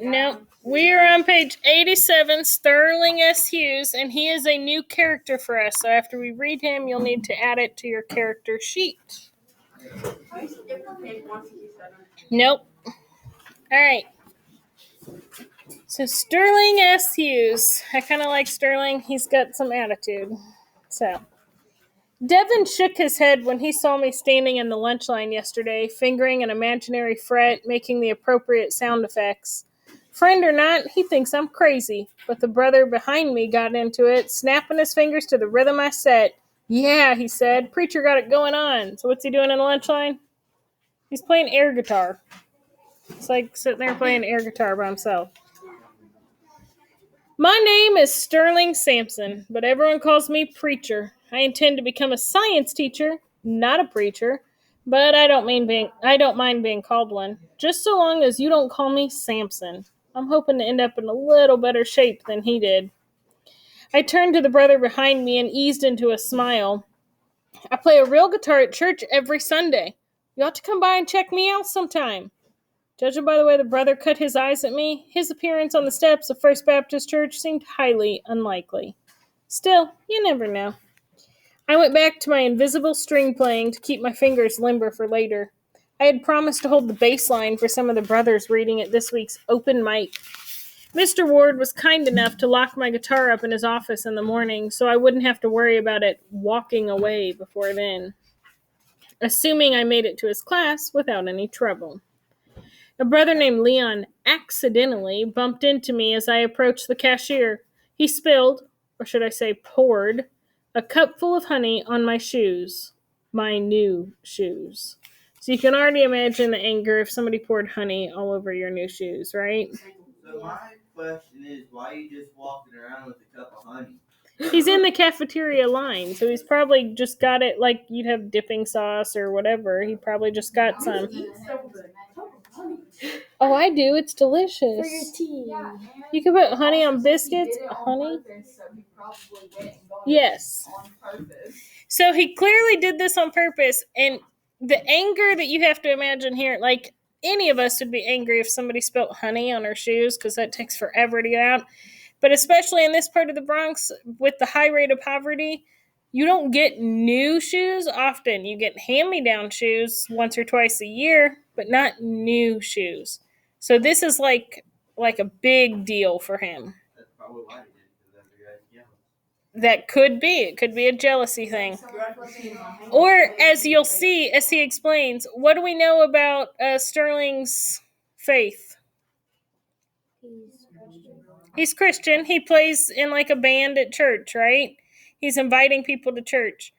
No, we are on page 87, Sterling S. Hughes, and he is a new character for us. So after we read him, you'll need to add it to your character sheet. Nope. All right. So Sterling S. Hughes. I kind of like Sterling. He's got some attitude. So Devin shook his head when he saw me standing in the lunch line yesterday, fingering an imaginary fret, making the appropriate sound effects. Friend or not, he thinks I'm crazy, but the brother behind me got into it, snapping his fingers to the rhythm I set. Yeah, he said, preacher got it going on. So what's he doing in the lunch line? He's playing air guitar. It's like sitting there playing air guitar by himself. My name is Sterling Sampson, but everyone calls me Preacher. I intend to become a science teacher, not a preacher, but I don't mind being called one, just so long as you don't call me Samson. I'm hoping to end up in a little better shape than he did. I turned to the brother behind me and eased into a smile. I play a real guitar at church every Sunday. You ought to come by and check me out sometime. Judging by the way the brother cut his eyes at me, his appearance on the steps of First Baptist Church seemed highly unlikely. Still, you never know. I went back to my invisible string playing to keep my fingers limber for later. I had promised to hold the bass line for some of the brothers reading at this week's open mic. Mr. Ward was kind enough to lock my guitar up in his office in the morning, so I wouldn't have to worry about it walking away before then, assuming I made it to his class without any trouble. A brother named Leon accidentally bumped into me as I approached the cashier. He spilled, or should I say poured, a cup full of honey on my shoes. My new shoes. So you can already imagine the anger if somebody poured honey all over your new shoes, right? So my question is, why are you just walking around with a cup of honey? He's in the cafeteria line, so he's probably just got it like you'd have dipping sauce or whatever. He probably just got some. Oh, I do. It's delicious. For your tea. You can put honey on biscuits. Honey? Yes. So he clearly did this on purpose. And the anger that you have to imagine here, like any of us would be angry if somebody spilled honey on our shoes because that takes forever to get out. But especially in this part of the Bronx with the high rate of poverty, you don't get new shoes often. You get hand-me-down shoes once or twice a year, but not new shoes. So this is like a big deal for him. That's probably why he did it, because every guy's jealous. That could be. It could be a jealousy thing. Or, as you'll see, as he explains, what do we know about Sterling's faith? He's Christian. He plays in like a band at church, right? He's inviting people to church.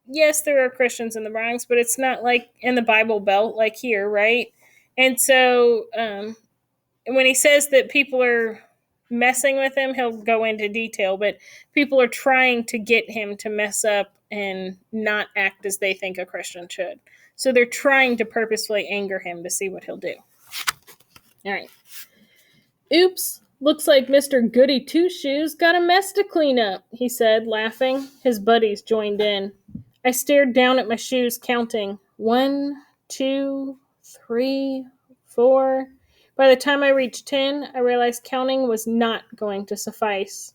Yes, there are Christians in the Bronx, but it's not like in the Bible Belt like here, right? And so when he says that people are messing with him, he'll go into detail, but people are trying to get him to mess up and not act as they think a Christian should. So they're trying to purposefully anger him to see what he'll do. All right. Oops. Looks like Mr. Goody Two-Shoes got a mess to clean up, he said, laughing. His buddies joined in. I stared down at my shoes, counting. 1, 2, 3, 4. By the time I reached 10, I realized counting was not going to suffice.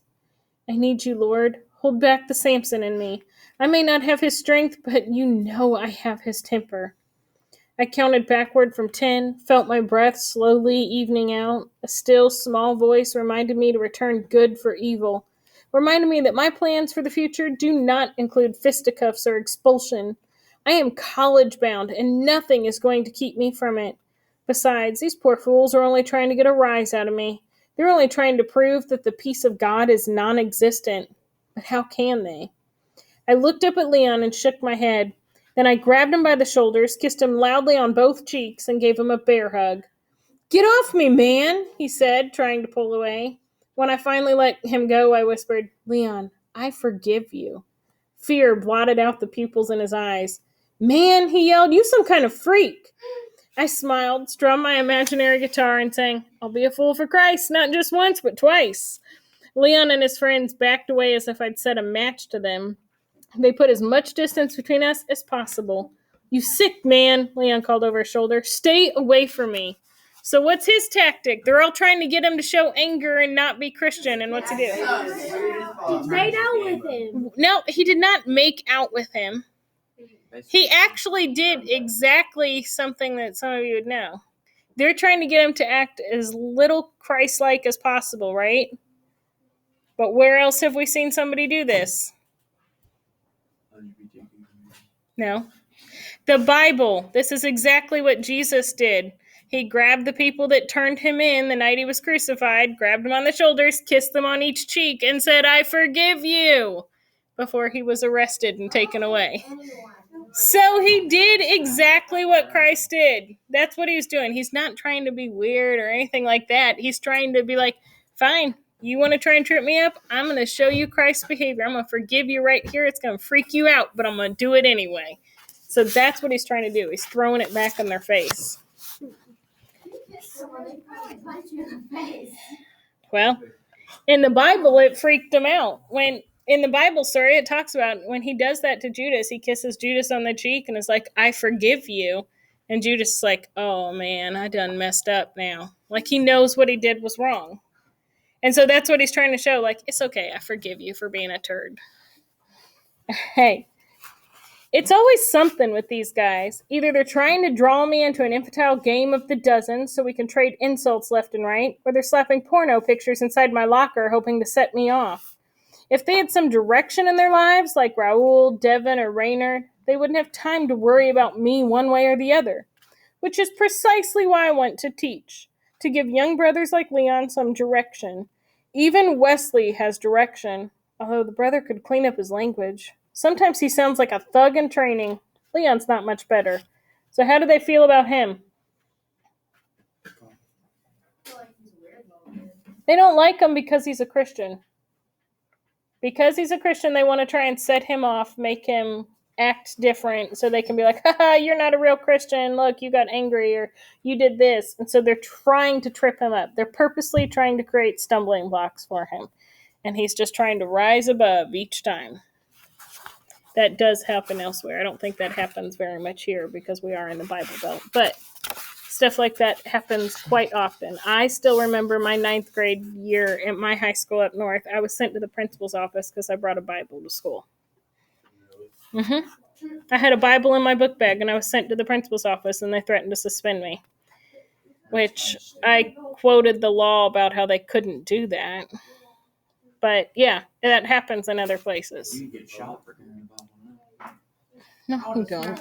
I need you, Lord. Hold back the Samson in me. I may not have his strength, but you know I have his temper. I counted backward from 10, felt my breath slowly evening out. A still, small voice reminded me to return good for evil. Reminded me that my plans for the future do not include fisticuffs or expulsion. I am college-bound, and nothing is going to keep me from it. Besides, these poor fools are only trying to get a rise out of me. They're only trying to prove that the peace of God is non-existent. But how can they? I looked up at Leon and shook my head. Then I grabbed him by the shoulders, kissed him loudly on both cheeks, and gave him a bear hug. Get off me, man, he said, trying to pull away. When I finally let him go, I whispered, Leon, I forgive you. Fear blotted out the pupils in his eyes. Man, he yelled, you some kind of freak. I smiled, strummed my imaginary guitar, and sang, I'll be a fool for Christ, not just once, but twice. Leon and his friends backed away as if I'd set a match to them. They put as much distance between us as possible. You sick man, Leon called over his shoulder. Stay away from me. So what's his tactic? They're all trying to get him to show anger and not be Christian. And what's he do? He made out with him. No, he did not make out with him. He actually did exactly something that some of you would know. They're trying to get him to act as little Christ-like as possible, right? But where else have we seen somebody do this? No. The Bible. This is exactly what Jesus did. He grabbed the people that turned him in the night he was crucified, grabbed them on the shoulders, kissed them on each cheek, and said, "I forgive you," before he was arrested and taken away. So he did exactly what Christ did. That's what he was doing. He's not trying to be weird or anything like that. He's trying to be like, fine, you want to try and trip me up? I'm going to show you Christ's behavior. I'm going to forgive you right here. It's going to freak you out, but I'm going to do it anyway. So that's what he's trying to do. He's throwing it back in their face. Well, in the Bible, it freaked him out. In the Bible story, it talks about when he does that to Judas, he kisses Judas on the cheek and is like, "I forgive you." And Judas is like, "Oh man, I done messed up now." Like he knows what he did was wrong. And so that's what he's trying to show. Like, it's okay, I forgive you for being a turd. Hey, it's always something with these guys. Either they're trying to draw me into an infantile game of the dozen so we can trade insults left and right, or they're slapping porno pictures inside my locker hoping to set me off. If they had some direction in their lives, like Raul, Devin, or Raynor, they wouldn't have time to worry about me one way or the other, which is precisely why I want to teach, to give young brothers like Leon some direction. Even Wesley has direction, although the brother could clean up his language. Sometimes he sounds like a thug in training. Leon's not much better. So how do they feel about him? They don't like him because he's a Christian. Because he's a Christian, they want to try and set him off, make him act different so they can be like, haha, you're not a real Christian. Look, you got angry or you did this. And so they're trying to trip him up. They're purposely trying to create stumbling blocks for him. And he's just trying to rise above each time. That does happen elsewhere. I don't think that happens very much here because we are in the Bible Belt. But stuff like that happens quite often. I still remember my 9th grade year at my high school up north. I was sent to the principal's office because I brought a Bible to school. I had a Bible in my book bag, and I was sent to the principal's office, and they threatened to suspend me. Which I quoted the law about how they couldn't do that. But yeah, that happens in other places. You get shot for carrying a Bible. No, you don't.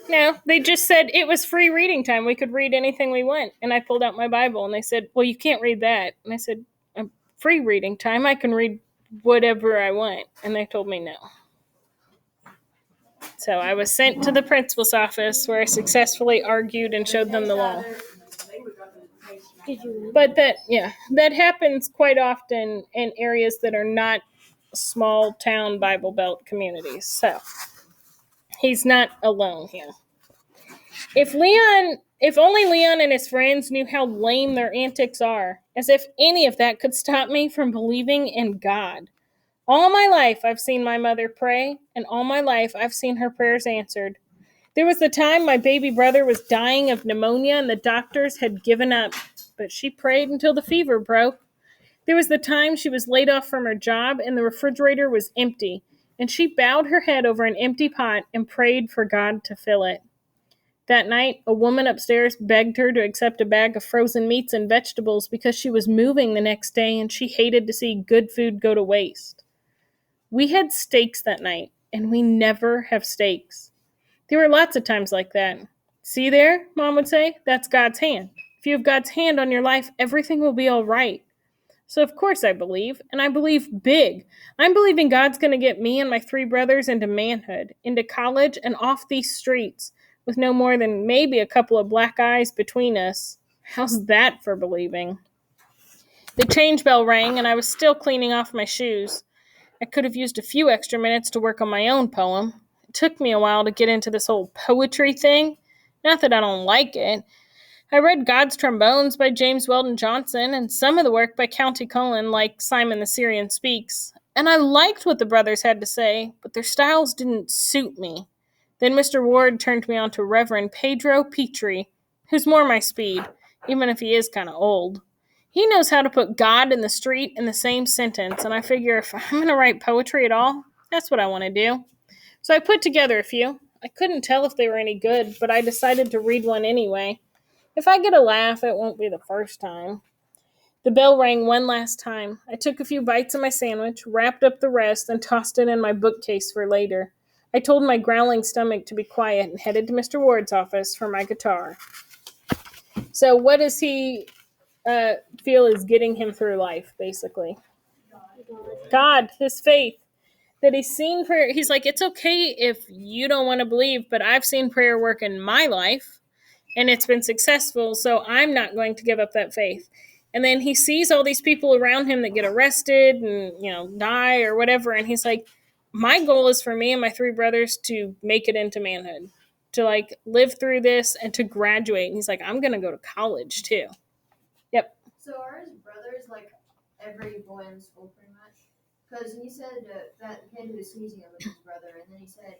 No, they just said it was free reading time. We could read anything we want. And I pulled out my Bible and they said, well, you can't read that. And I said, free reading time. I can read whatever I want. And they told me no. So I was sent to the principal's office where I successfully argued and showed them the law. But that happens quite often in areas that are not small town Bible Belt communities. So he's not alone here. If only Leon and his friends knew how lame their antics are, as if any of that could stop me from believing in God. All my life I've seen my mother pray, and all my life I've seen her prayers answered. There was the time my baby brother was dying of pneumonia and the doctors had given up, but she prayed until the fever broke. There was the time she was laid off from her job and the refrigerator was empty, and she bowed her head over an empty pot and prayed for God to fill it. That night, a woman upstairs begged her to accept a bag of frozen meats and vegetables because she was moving the next day and she hated to see good food go to waste. We had steaks that night, and we never have steaks. There were lots of times like that. See there, Mom would say, that's God's hand. If you have God's hand on your life, everything will be all right. So of course I believe, and I believe big. I'm believing God's going to get me and my 3 brothers into manhood, into college, and off these streets, with no more than maybe a couple of black eyes between us. How's that for believing? The change bell rang, and I was still cleaning off my shoes. I could have used a few extra minutes to work on my own poem. It took me a while to get into this whole poetry thing. Not that I don't like it. I read God's Trombones by James Weldon Johnson and some of the work by County Cullen, like Simon the Syrian Speaks. And I liked what the brothers had to say, but their styles didn't suit me. Then Mr. Ward turned me on to Reverend Pedro Petrie, who's more my speed, even if he is kind of old. He knows how to put God and the street in the same sentence, and I figure if I'm going to write poetry at all, that's what I want to do. So I put together a few. I couldn't tell if they were any good, but I decided to read one anyway. If I get a laugh, it won't be the first time. The bell rang one last time. I took a few bites of my sandwich, wrapped up the rest, and tossed it in my bookcase for later. I told my growling stomach to be quiet and headed to Mr. Ward's office for my guitar. So what does he feel is getting him through life, basically? God, his faith. That he's seen prayer. He's like, it's okay if you don't want to believe, but I've seen prayer work in my life, and it's been successful, so I'm not going to give up that faith. And then he sees all these people around him that get arrested and, die or whatever, and he's like, my goal is for me and my 3 brothers to make it into manhood, to, live through this and to graduate. And he's like, I'm going to go to college, too. Yep. So are his brothers like every boy in school, pretty much? Because he said that kid who was sneezing was his brother, and then he said,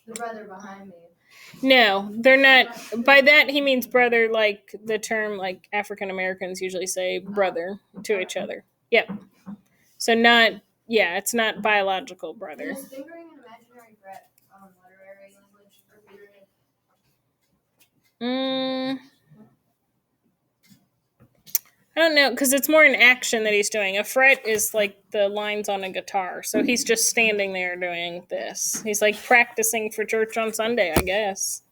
the brother behind me. No, they're not. By that, he means brother, like the term, African Americans usually say brother to each other. Yep. So it's not biological brother. Is fingering an imaginary threat literary language or figurative? I don't know, because it's more an action that he's doing. A fret is like the lines on a guitar. So he's just standing there doing this. He's practicing for church on Sunday, I guess.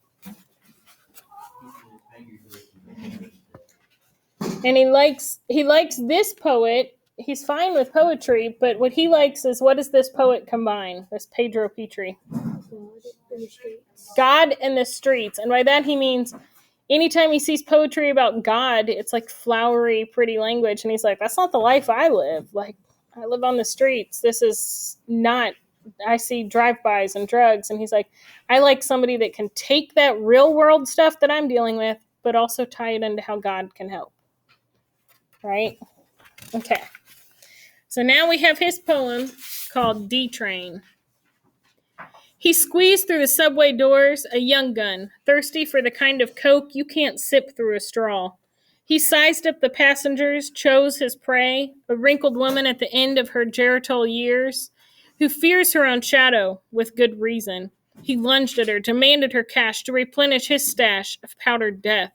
And he likes this poet. He's fine with poetry, but what he likes is, what does this poet combine? This Pedro Petrie. God and the streets. And by that he means anytime he sees poetry about God, it's flowery, pretty language. And he's like, that's not the life I live. I live on the streets. This is not, I see drive-bys and drugs. And he's like, I like somebody that can take that real world stuff that I'm dealing with, but also tie it into how God can help. Right? Okay. So now we have his poem called D-Train. He squeezed through the subway doors, a young gun, thirsty for the kind of coke you can't sip through a straw. He sized up the passengers, chose his prey, a wrinkled woman at the end of her geritol years, who fears her own shadow, with good reason. He lunged at her, demanded her cash to replenish his stash of powdered death.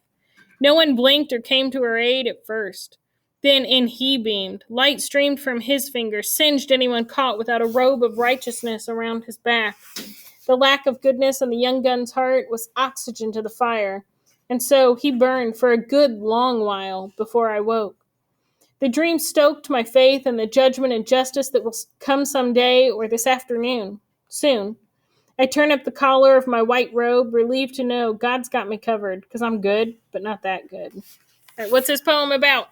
No one blinked or came to her aid at first. Then in he beamed. Light streamed from his fingers, singed anyone caught without a robe of righteousness around his back. The lack of goodness in the young gun's heart was oxygen to the fire, and so he burned for a good long while before I woke. The dream stoked my faith in the judgment and justice that will come someday or this afternoon, soon. I turn up the collar of my white robe, relieved to know God's got me covered, because I'm good, but not that good. All right, what's this poem about?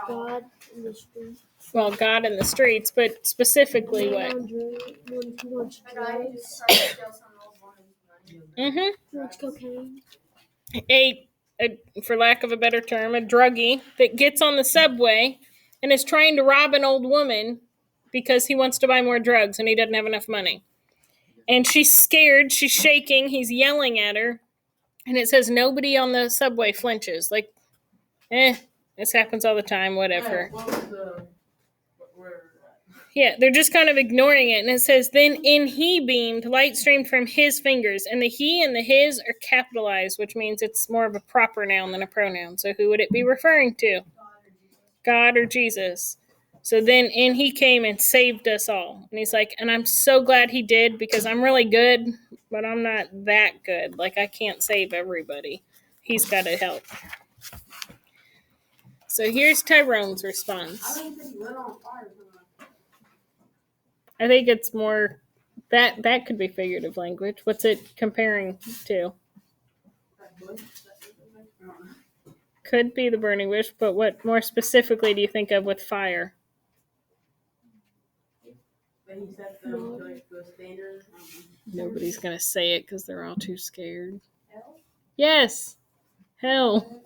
God in the streets. Well, God in the streets, but specifically what? Much cocaine. A, for lack of a better term, a druggie that gets on the subway and is trying to rob an old woman because he wants to buy more drugs and he doesn't have enough money. And she's scared, she's shaking, he's yelling at her, and it says nobody on the subway flinches. This happens all the time, whatever. Yeah, they're just kind of ignoring it. And it says, then in he beamed, light streamed from his fingers. And the he and the his are capitalized, which means it's more of a proper noun than a pronoun. So who would it be referring to? God or Jesus. So then in he came and saved us all. And he's like, and I'm so glad he did, because I'm really good, but I'm not that good. I can't save everybody. He's got to help. So here's Tyrone's response. I think it's more that could be figurative language. What's it comparing to? Could be the burning bush, but what more specifically do you think of with fire? Nobody's gonna say it because they're all too scared. Yes, hell.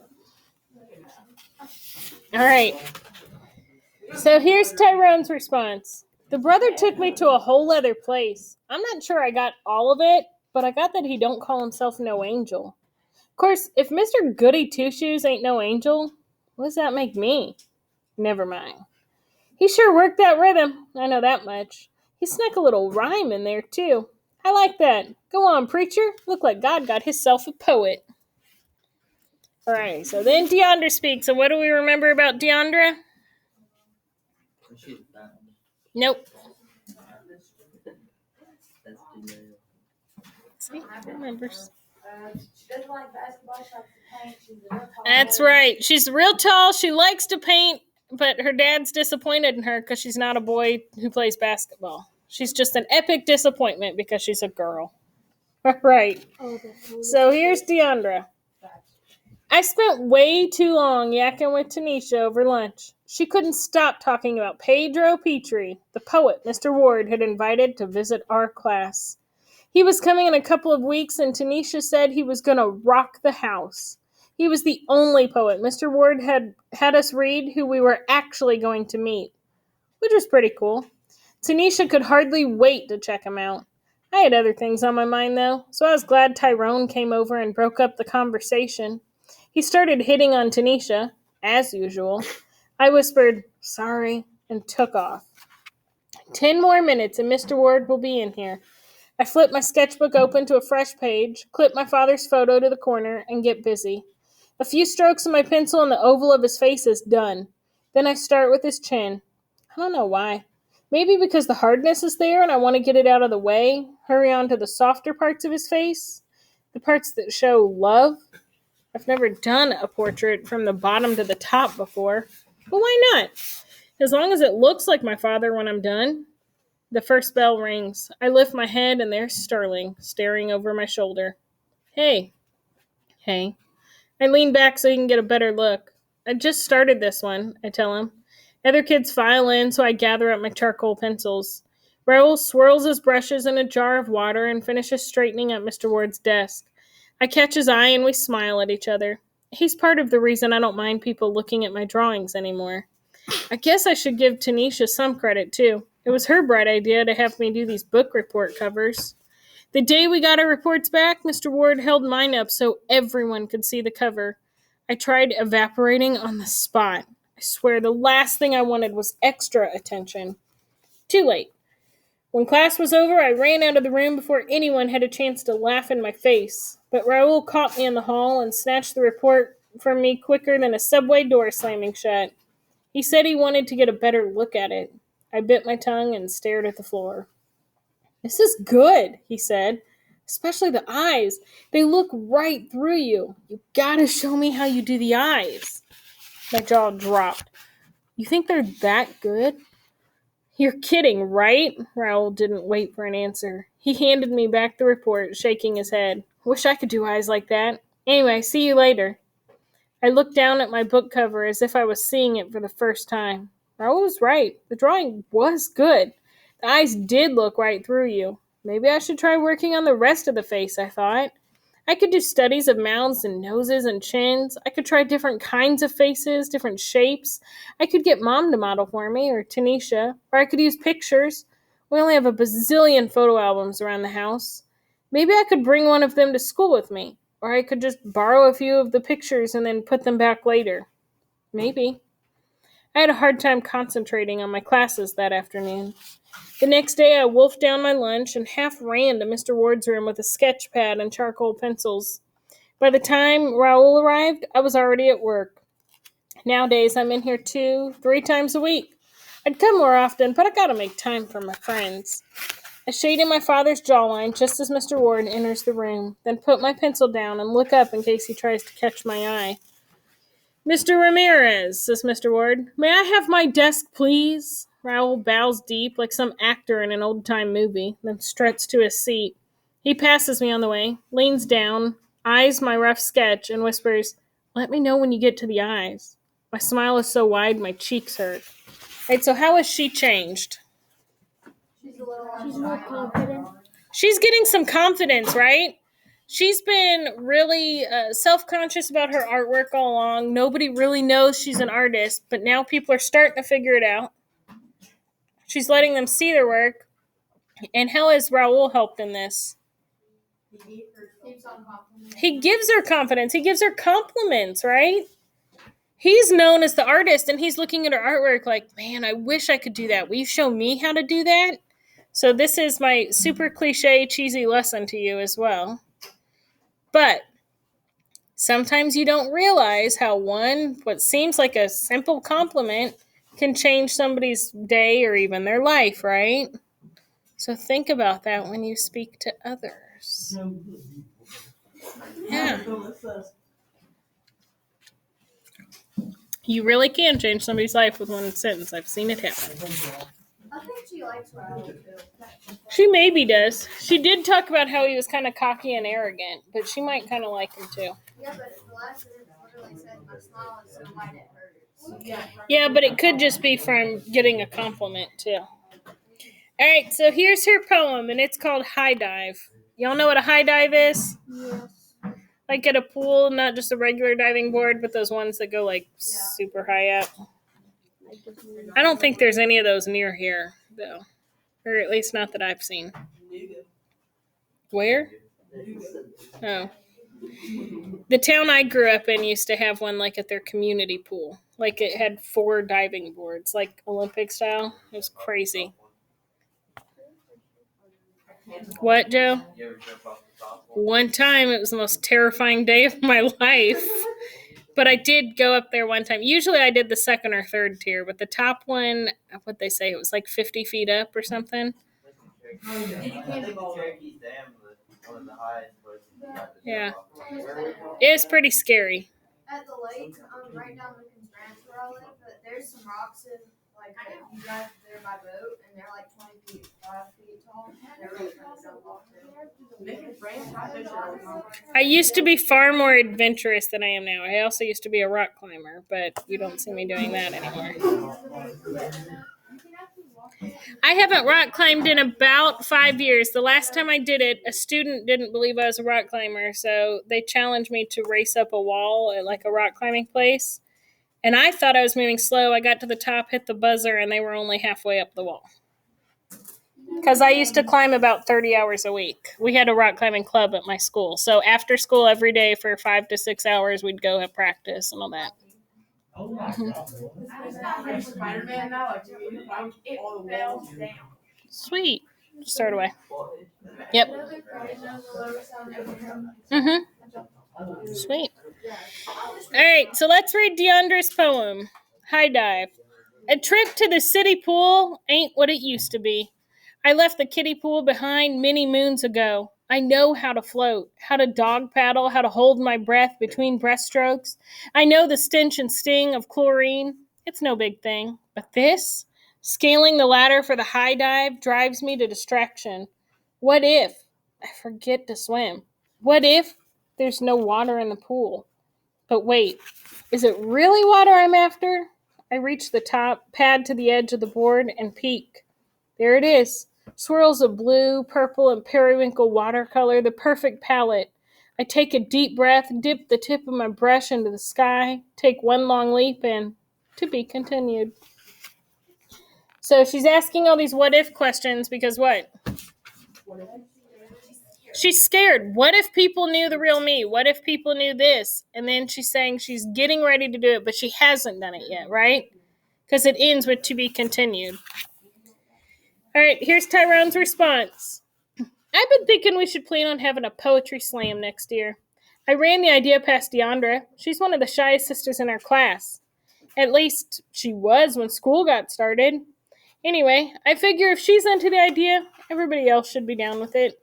All right. So here's Tyrone's response. The brother took me to a whole other place. I'm not sure I got all of it, but I got that he don't call himself no angel. course, if Mr. Goody Two Shoes ain't no angel, what does that make me? Never mind. He sure worked that rhythm, I know that much. He snuck a little rhyme in there, too. I like that. Go on, preacher. Look like God got himself a poet. Alright, so then Deandra speaks, and what do we remember about Deandra? She's fat. Nope. That's too real. See, remembers. She doesn't like basketball. She likes to paint. She's a real tall. That's right. She's real tall. She likes to paint, but her dad's disappointed in her because she's not a boy who plays basketball. She's just an epic disappointment because she's a girl. Right. So here's Deandra. I spent way too long yakking with Tanisha over lunch. She couldn't stop talking about Pedro Petrie, the poet Mr. Ward had invited to visit our class. He was coming in a couple of weeks, and Tanisha said he was going to rock the house. He was the only poet Mr. Ward had us read who we were actually going to meet, which was pretty cool. Tanisha could hardly wait to check him out. I had other things on my mind, though, so I was glad Tyrone came over and broke up the conversation. He started hitting on Tanisha, as usual. I whispered, "Sorry," and took off. 10 more minutes and Mr. Ward will be in here. I flip my sketchbook open to a fresh page, clip my father's photo to the corner, and get busy. A few strokes of my pencil and the oval of his face is done. Then I start with his chin. I don't know why. Maybe because the hardness is there and I want to get it out of the way, hurry on to the softer parts of his face, the parts that show love. I've never done a portrait from the bottom to the top before, but why not? As long as it looks like my father when I'm done. The first bell rings. I lift my head and there's Sterling, staring over my shoulder. Hey. Hey. I lean back so he can get a better look. I just started this one, I tell him. Other kids file in, so I gather up my charcoal pencils. Raoul swirls his brushes in a jar of water and finishes straightening up Mr. Ward's desk. I catch his eye and we smile at each other. He's part of the reason I don't mind people looking at my drawings anymore. I guess I should give Tanisha some credit, too. It was her bright idea to have me do these book report covers. The day we got our reports back, Mr. Ward held mine up so everyone could see the cover. I tried evaporating on the spot. I swear the last thing I wanted was extra attention. Too late. When class was over, I ran out of the room before anyone had a chance to laugh in my face. But Raoul caught me in the hall and snatched the report from me quicker than a subway door slamming shut. He said he wanted to get a better look at it. I bit my tongue and stared at the floor. "This is good," he said. "Especially the eyes. They look right through you. You gotta show me how you do the eyes." My jaw dropped. "You think they're that good?" "You're kidding, right?" Raoul didn't wait for an answer. He handed me back the report, shaking his head. "Wish I could do eyes like that. Anyway, see you later." I looked down at my book cover as if I was seeing it for the first time. Raoul was right. The drawing was good. The eyes did look right through you. Maybe I should try working on the rest of the face, I thought. I could do studies of mouths and noses and chins. I could try different kinds of faces, different shapes. I could get Mom to model for me, or Tanisha, or I could use pictures. We only have a bazillion photo albums around the house. Maybe I could bring one of them to school with me, or I could just borrow a few of the pictures and then put them back later. Maybe. I had a hard time concentrating on my classes that afternoon. The next day I wolfed down my lunch and half ran to Mr. Ward's room with a sketch pad and charcoal pencils. By the time Raoul arrived, I was already at work. Nowadays I'm in here 2-3 times a week. I'd come more often, but I gotta make time for my friends. I shade in my father's jawline just as Mr. Ward enters the room, then put my pencil down and look up in case he tries to catch my eye. "Mr. Ramirez," says Mr. Ward, "may I have my desk, please?" Raoul bows deep like some actor in an old-time movie, then struts to his seat. He passes me on the way, leans down, eyes my rough sketch, and whispers, "Let me know when you get to the eyes." My smile is so wide my cheeks hurt. Right, so how has she changed? She's more confident. She's getting some confidence, right? She's been really self-conscious about her artwork all along. Nobody really knows she's an artist, but now people are starting to figure it out. She's letting them see their work. And how has Raoul helped in this? Keeps on complimenting. He gives her confidence. He gives her compliments, right? He's known as the artist, and he's looking at her artwork like, man, I wish I could do that. Will you show me how to do that? So this is my super cliche, cheesy lesson to you as well. But sometimes you don't realize how what seems like a simple compliment can change somebody's day or even their life, right? So think about that when you speak to others. Yeah. You really can change somebody's life with one sentence. I've seen it happen. I think she likes what I do too. She maybe does. She did talk about how he was kind of cocky and arrogant, but she might kind of like him too. Yeah, but the last sentence literally said my smile is so wide it hurts. Yeah, but it could just be from getting a compliment too. All right, so here's her poem, and it's called High Dive. Y'all know what a high dive is? Yes. Like at a pool, not just a regular diving board, but those ones that go like super high up. I don't think there's any of those near here, though. Or at least not that I've seen. Where? Oh. The town I grew up in used to have one like at their community pool. Like it had 4 diving boards, like Olympic style. It was crazy. What, Joe? You ever jump off the top? One time, it was the most terrifying day of my life. But I did go up there one time. Usually I did the second or third tier, but the top one, what'd they say? It was like 50 feet up or something. I think Cherokee's Dam was one of the highest places you got to Yeah. jump off. It was pretty scary. At the lake, right down Lincoln's Ranch where I live, but there's some rocks in like that you drive there by boat, and they're like 5 feet tall. They're really fun to jump off to. I used to be far more adventurous than I am now. I also used to be a rock climber, but you don't see me doing that anymore. I haven't rock climbed in about 5 years. The last time I did it, a student didn't believe I was a rock climber, so they challenged me to race up a wall at like a rock climbing place. And I thought I was moving slow. I got to the top, hit the buzzer, and they were only halfway up the wall. Because I used to climb about 30 hours a week. We had a rock climbing club at my school. So after school every day for 5 to 6 hours, we'd go have practice and all that. Sweet. Start away. Yep. Sweet. All right, so let's read Deandra's poem, High Dive. A trip to the city pool ain't what it used to be. I left the kiddie pool behind many moons ago. I know how to float, how to dog paddle, how to hold my breath between breaststrokes. I know the stench and sting of chlorine. It's no big thing. But this, scaling the ladder for the high dive, drives me to distraction. What if I forget to swim? What if there's no water in the pool? But wait, is it really water I'm after? I reach the top, pad to the edge of the board, and peek. There it is. Swirls of blue, purple, and periwinkle watercolor, the perfect palette. I take a deep breath, dip the tip of my brush into the sky, take one long leap, and to be continued. So she's asking all these what if questions because what? She's scared. What if people knew the real me? What if people knew this? And then she's saying she's getting ready to do it, but she hasn't done it yet, right? Because it ends with to be continued. All right, here's Tyrone's response. I've been thinking we should plan on having a poetry slam next year. I ran the idea past Deandra. She's one of the shyest sisters in our class. At least she was when school got started. Anyway, I figure if she's into the idea, everybody else should be down with it.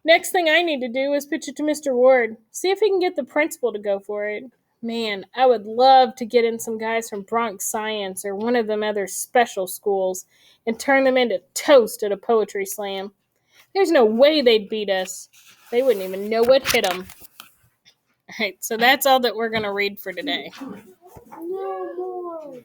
Next thing I need to do is pitch it to Mr. Ward. See if he can get the principal to go for it. Man, I would love to get in some guys from Bronx Science or one of them other special schools and turn them into toast at a poetry slam. There's no way they'd beat us. They wouldn't even know what hit them. All right, so that's all that we're going to read for today. No more.